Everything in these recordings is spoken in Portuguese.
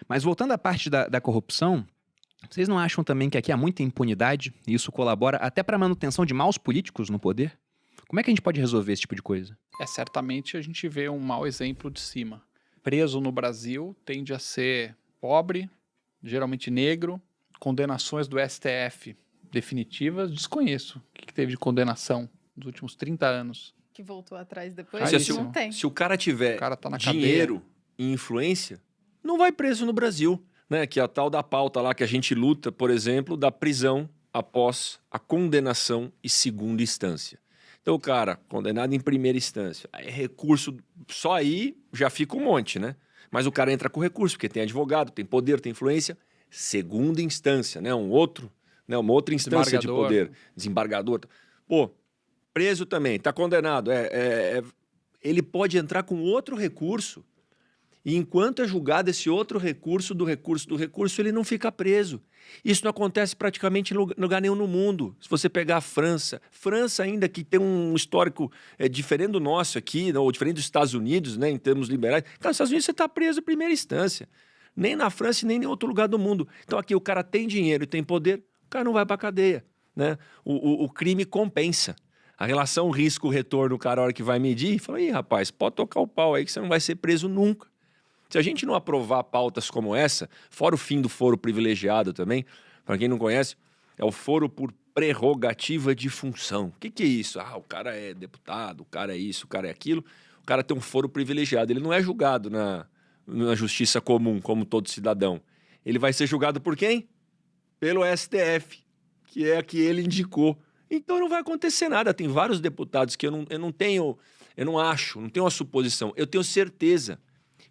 Mas voltando à parte da corrupção, vocês não acham também que aqui há muita impunidade e isso colabora até para a manutenção de maus políticos no poder? Como é que a gente pode resolver esse tipo de coisa? Certamente a gente vê um mau exemplo de cima. Preso no Brasil tende a ser pobre, geralmente negro, condenações do STF definitivas, desconheço o que teve de condenação nos últimos 30 anos. Que voltou atrás depois, Raríssimo. não tem. Se o cara tiver O cara tá na dinheiro e influência, não vai preso no Brasil, né? Que é a tal da pauta lá que a gente luta, por exemplo, da prisão após a condenação e segunda instância. Então o cara, condenado em primeira instância, aí recurso, só aí já fica um monte, né? Mas o cara entra com recurso, porque tem advogado, tem poder, tem influência. Segunda instância, né? Uma outra instância de poder. Desembargador. Pô, preso também, tá condenado. Ele pode entrar com outro recurso e enquanto é julgado esse outro recurso, ele não fica preso. Isso não acontece praticamente em lugar nenhum no mundo. Se você pegar a França ainda que tem um histórico diferente do nosso aqui, ou diferente dos Estados Unidos, né, em termos liberais. Cara, nos Estados Unidos você está preso em primeira instância. Nem na França e nem em outro lugar do mundo. Então aqui o cara tem dinheiro e tem poder, o cara não vai para a cadeia, né? O crime compensa. A relação risco-retorno, o cara, a hora que vai medir, fala, ih, rapaz, pode tocar o pau aí que você não vai ser preso nunca. Se a gente não aprovar pautas como essa, fora o fim do foro privilegiado também, para quem não conhece, é o foro por prerrogativa de função. O que é isso? O cara é deputado, o cara é isso, o cara é aquilo. O cara tem um foro privilegiado. Ele não é julgado na justiça comum, como todo cidadão. Ele vai ser julgado por quem? Pelo STF, que é a que ele indicou. Então não vai acontecer nada. Tem vários deputados que eu não tenho uma suposição. Eu tenho certeza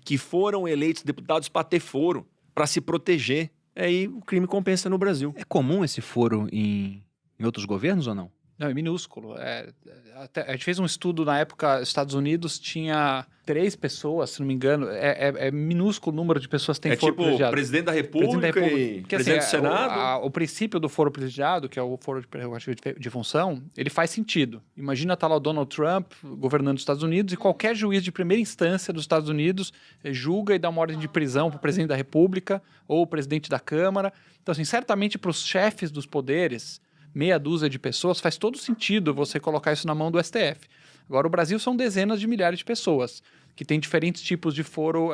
que foram eleitos deputados para ter foro, para se proteger. Aí o crime compensa no Brasil. É comum esse foro em outros governos ou não? Não, é minúsculo. A gente fez um estudo na época, nos Estados Unidos tinha 3 pessoas, se não me engano. É minúsculo o número de pessoas que têm foro privilegiado. Presidente da República e Porque, presidente do Senado. O princípio do foro privilegiado, que é o foro de prerrogativa de função, ele faz sentido. Imagina tá lá o Donald Trump governando os Estados Unidos e qualquer juiz de primeira instância dos Estados Unidos julga e dá uma ordem de prisão para o presidente da República ou o presidente da Câmara. Então, assim, certamente para os chefes dos poderes, meia dúzia de pessoas, faz todo sentido você colocar isso na mão do STF. Agora, o Brasil são dezenas de milhares de pessoas que têm diferentes tipos de foro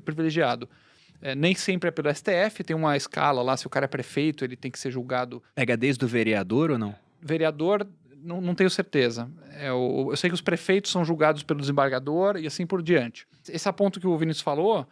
privilegiado. Nem sempre é pelo STF, tem uma escala lá, se o cara é prefeito, ele tem que ser julgado. Pega desde o vereador ou não? Vereador, não tenho certeza. Eu sei que os prefeitos são julgados pelo desembargador e assim por diante. Esse ponto que o Vinícius falou,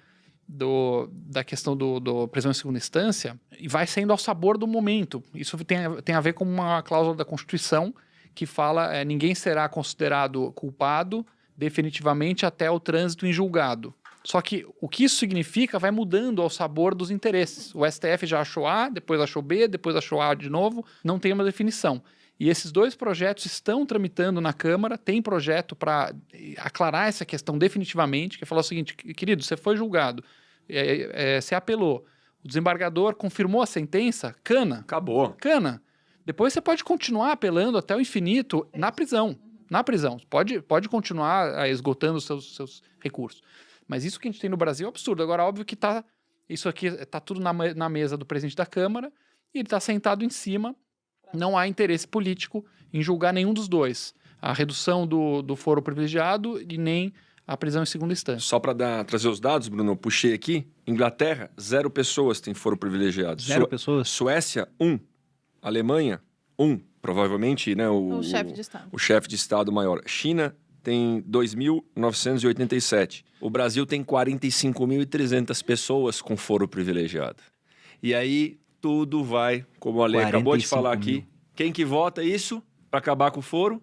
da questão do prisão em segunda instância, e vai sendo ao sabor do momento. Isso tem a ver com uma cláusula da Constituição que fala ninguém será considerado culpado definitivamente até o trânsito em julgado. Só que o que isso significa vai mudando ao sabor dos interesses. O STF já achou A, depois achou B, depois achou A de novo, não tem uma definição. E esses 2 projetos estão tramitando na Câmara, tem projeto para aclarar essa questão definitivamente, que fala o seguinte, querido, você foi julgado, você apelou, o desembargador confirmou a sentença, cana. Acabou. Cana. Depois você pode continuar apelando até o infinito na prisão. Na prisão. Pode continuar esgotando os seus recursos. Mas isso que a gente tem no Brasil é um absurdo. Agora, óbvio que isso aqui está tudo na mesa do presidente da Câmara e ele está sentado em cima. Não há interesse político em julgar nenhum dos dois. A redução do foro privilegiado e nem a prisão em segunda instância. Só para trazer os dados, Bruno, eu puxei aqui. Inglaterra, 0 pessoas têm foro privilegiado. 0 pessoas? Suécia, 1. Alemanha, 1. Provavelmente, né, O chefe de Estado. O chefe de Estado maior. China tem 2.987. O Brasil tem 45.300 pessoas com foro privilegiado. E aí tudo vai, como a Lê acabou de falar aqui. Quem que vota isso para acabar com o foro?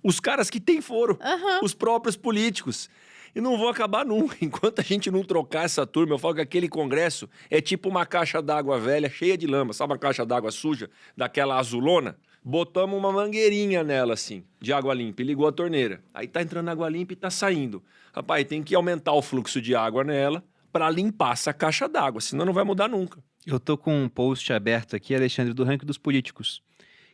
Os caras que têm foro, os próprios políticos. E não vão acabar nunca. Enquanto a gente não trocar essa turma, eu falo que aquele congresso é tipo uma caixa d'água velha, cheia de lama. Sabe uma caixa d'água suja, daquela azulona? Botamos uma mangueirinha nela, assim, de água limpa, e ligou a torneira. Aí tá entrando água limpa e tá saindo. Rapaz, tem que aumentar o fluxo de água nela para limpar essa caixa d'água, senão não vai mudar nunca. Eu tô com um post aberto aqui, Alexandre, do ranking dos políticos,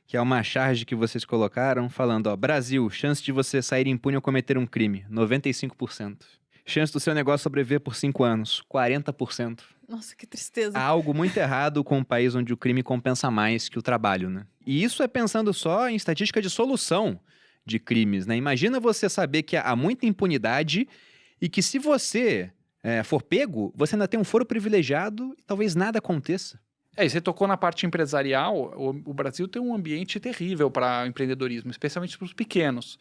que é uma charge que vocês colocaram falando, Brasil, chance de você sair impune ou cometer um crime, 95%. Chance do seu negócio sobreviver por 5 anos, 40%. Nossa, que tristeza. Há algo muito errado com um país onde o crime compensa mais que o trabalho, né? E isso é pensando só em estatística de solução de crimes, né? Imagina você saber que há muita impunidade e que se você for pego, você ainda tem um foro privilegiado e talvez nada aconteça. E você tocou na parte empresarial, o Brasil tem um ambiente terrível para empreendedorismo, especialmente para os pequenos.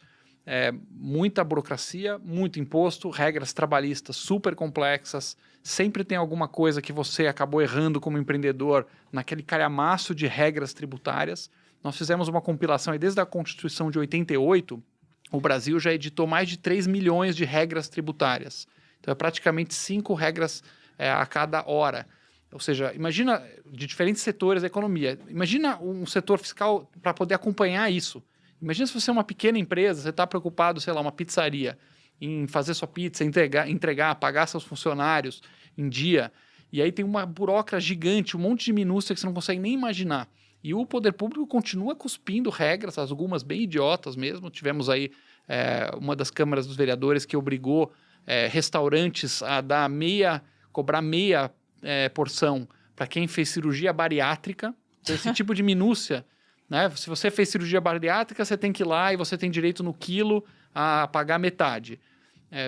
Muita burocracia, muito imposto, regras trabalhistas super complexas, sempre tem alguma coisa que você acabou errando como empreendedor naquele calhamaço de regras tributárias. Nós fizemos uma compilação e desde a Constituição de 88, o Brasil já editou mais de 3 milhões de regras tributárias. Então é praticamente 5 regras a cada hora. Ou seja, imagina, de diferentes setores da economia, imagina um setor fiscal para poder acompanhar isso. Imagina se você é uma pequena empresa, você está preocupado, sei lá, uma pizzaria, em fazer sua pizza, entregar, pagar seus funcionários em dia. E aí tem uma burocracia gigante, um monte de minúcia que você não consegue nem imaginar. E o poder público continua cuspindo regras, algumas bem idiotas mesmo. Tivemos aí uma das câmaras dos vereadores que obrigou restaurantes a cobrar meia porção para quem fez cirurgia bariátrica. Então, esse tipo de minúcia, né? Se você fez cirurgia bariátrica, você tem que ir lá e você tem direito no quilo a pagar metade.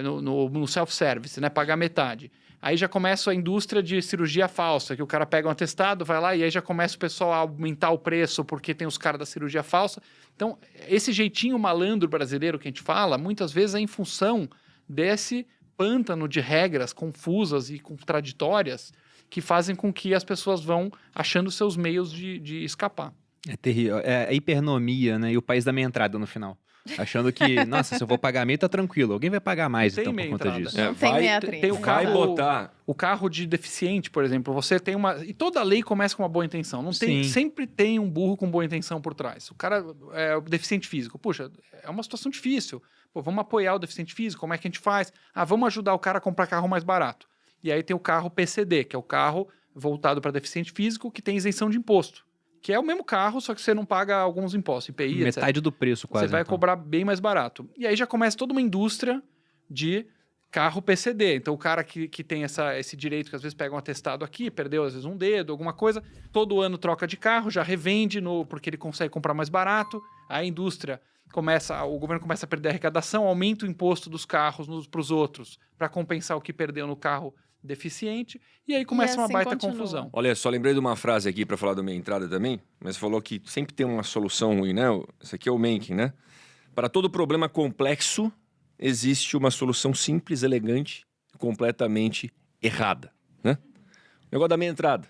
No self-service, né? Pagar metade. Aí já começa a indústria de cirurgia falsa, que o cara pega um atestado, vai lá e aí já começa o pessoal a aumentar o preço porque tem os caras da cirurgia falsa. Então, esse jeitinho malandro brasileiro que a gente fala, muitas vezes é em função desse pântano de regras confusas e contraditórias que fazem com que as pessoas vão achando seus meios de escapar. É terrível. É a hipernomia, né? E o país da meia entrada no final. Achando que, nossa, se eu vou pagar meio, tá tranquilo. Alguém vai pagar mais, Tem então, por meia conta entrada. disso. Não tem meia Tem o Vai carro, botar. o carro de deficiente, por exemplo. Você tem uma... E toda lei começa com uma boa intenção. Não tem, Sim. sempre tem um burro com boa intenção por trás. O cara é o deficiente físico. Puxa, é uma situação difícil. Pô, vamos apoiar o deficiente físico? Como é que a gente faz? Vamos ajudar o cara a comprar carro mais barato. E aí tem o carro PCD, que é o carro voltado para deficiente físico, que tem isenção de imposto. Que é o mesmo carro, só que você não paga alguns impostos, IPI, etc. Metade do preço, quase. Você vai então. cobrar bem mais barato. E aí já começa toda uma indústria de carro PCD. Então o cara que tem esse direito, que às vezes pega um atestado aqui, perdeu às vezes um dedo, alguma coisa, todo ano troca de carro, já revende porque ele consegue comprar mais barato. A indústria o governo começa a perder a arrecadação, aumenta o imposto dos carros para os outros, para compensar o que perdeu no carro deficiente, e aí começa uma assim baita continua. confusão. Olha, só lembrei de uma frase aqui para falar da minha entrada também, mas falou que sempre tem uma solução ruim, né? Esse aqui é o Mencken, né? Para todo problema complexo, existe uma solução simples, elegante, completamente errada, né? O negócio da meia entrada.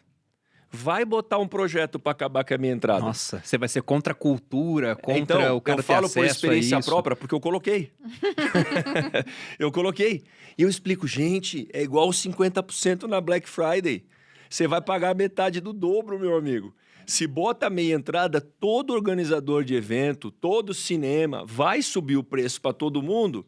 Vai botar um projeto para acabar com a minha entrada. Nossa, você vai ser contra a cultura, contra Então, o cara eu ter falo por acesso experiência a isso. própria, porque eu coloquei. Eu coloquei. E eu explico, gente, é igual 50% na Black Friday. Você vai pagar metade do dobro, meu amigo. Se bota meia entrada, todo organizador de evento, todo cinema vai subir o preço para todo mundo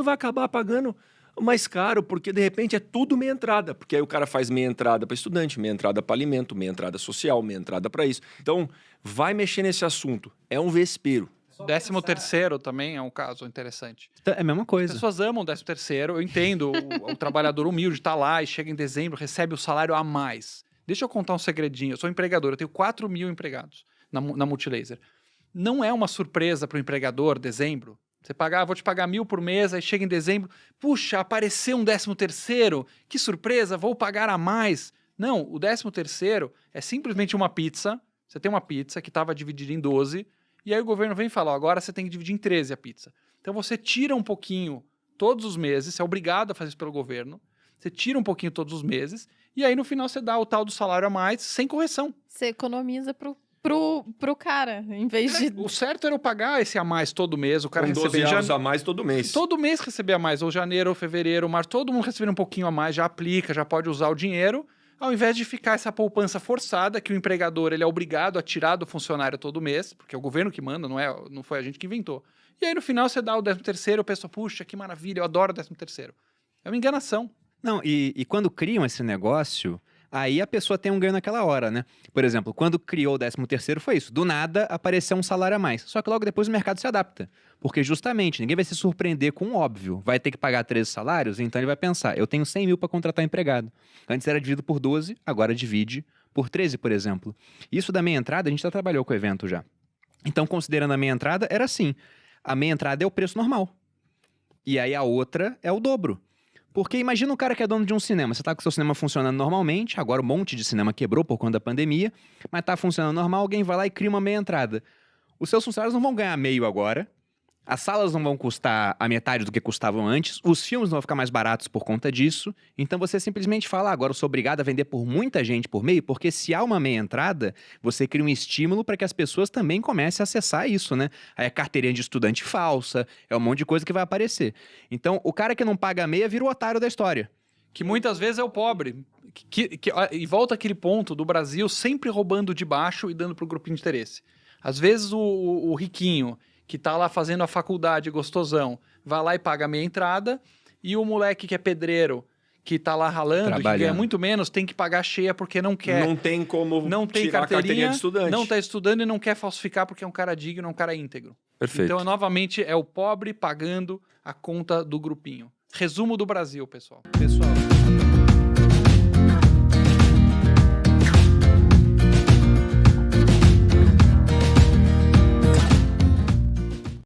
vai acabar pagando mais caro, porque de repente é tudo meia entrada. Porque aí o cara faz meia entrada para estudante, meia entrada para alimento, meia entrada social, meia entrada para isso. Então, vai mexer nesse assunto. É um vespeiro. 13º também é um caso interessante. É a mesma As coisa. pessoas amam o 13º, eu entendo, o trabalhador humilde está lá e chega em dezembro, recebe o salário a mais. Deixa eu contar um segredinho, eu sou empregador, eu tenho 4 mil empregados na Multilaser. Não é uma surpresa para o empregador, dezembro, você pagar, vou te pagar 1.000 por mês, aí chega em dezembro, puxa, apareceu um 13º, que surpresa, vou pagar a mais. Não, o 13º é simplesmente uma pizza, você tem uma pizza que estava dividida em 12, e aí o governo vem e fala, agora você tem que dividir em 13 a pizza. Então você tira um pouquinho todos os meses, você é obrigado a fazer isso pelo governo, você tira um pouquinho todos os meses, e aí no final você dá o tal do salário a mais sem correção. Você economiza pro cara, em vez de... O certo era eu pagar esse a mais todo mês, o cara Com 12 receber anos a mais todo mês. todo mês receber a mais, ou janeiro, ou fevereiro, ou março, todo mundo receber um pouquinho a mais, já aplica, já pode usar o dinheiro, ao invés de ficar essa poupança forçada que o empregador ele é obrigado a tirar do funcionário todo mês, porque é o governo que manda, não foi a gente que inventou. E aí no final você dá o 13º, a pessoa, puxa, que maravilha, eu adoro o 13º. É uma enganação. Não, e quando criam esse negócio, Aí a pessoa tem um ganho naquela hora, né? Por exemplo, quando criou o 13º foi isso. Do nada apareceu um salário a mais. Só que logo depois o mercado se adapta. Porque justamente ninguém vai se surpreender com o óbvio. Vai ter que pagar 13 salários, então ele vai pensar, eu tenho 100 mil para contratar empregado. Antes era dividido por 12, agora divide por 13, por exemplo. Isso da meia entrada, a gente já trabalhou com o evento já. Então, considerando a meia entrada, era assim. A meia entrada é o preço normal. E aí a outra é o dobro. Porque imagina um cara que é dono de um cinema. Você tá com o seu cinema funcionando normalmente, agora um monte de cinema quebrou por conta da pandemia, mas tá funcionando normal, alguém vai lá e cria uma meia entrada. Os seus funcionários não vão ganhar meio agora, as salas não vão custar a metade do que custavam antes, os filmes não vão ficar mais baratos por conta disso, então você simplesmente fala, agora eu sou obrigado a vender por muita gente por meio, porque se há uma meia entrada, você cria um estímulo para que as pessoas também comecem a acessar isso, né? Aí é carteirinha de estudante falsa, é um monte de coisa que vai aparecer. Então, o cara que não paga a meia vira o otário da história. Que muitas vezes é o pobre. E volta aquele ponto do Brasil sempre roubando de baixo e dando pro grupinho de interesse. Às vezes o riquinho, que tá lá fazendo a faculdade gostosão, vai lá e paga a meia entrada, e o moleque que é pedreiro, que tá lá ralando, que ganha muito menos, tem que pagar cheia porque não quer. Não tem como Não tem tirar a carteirinha de estudante. Não tá estudando e não quer falsificar porque é um cara digno, é um cara íntegro. Perfeito. Então, novamente, é o pobre pagando a conta do grupinho. Resumo do Brasil, pessoal. Pessoal,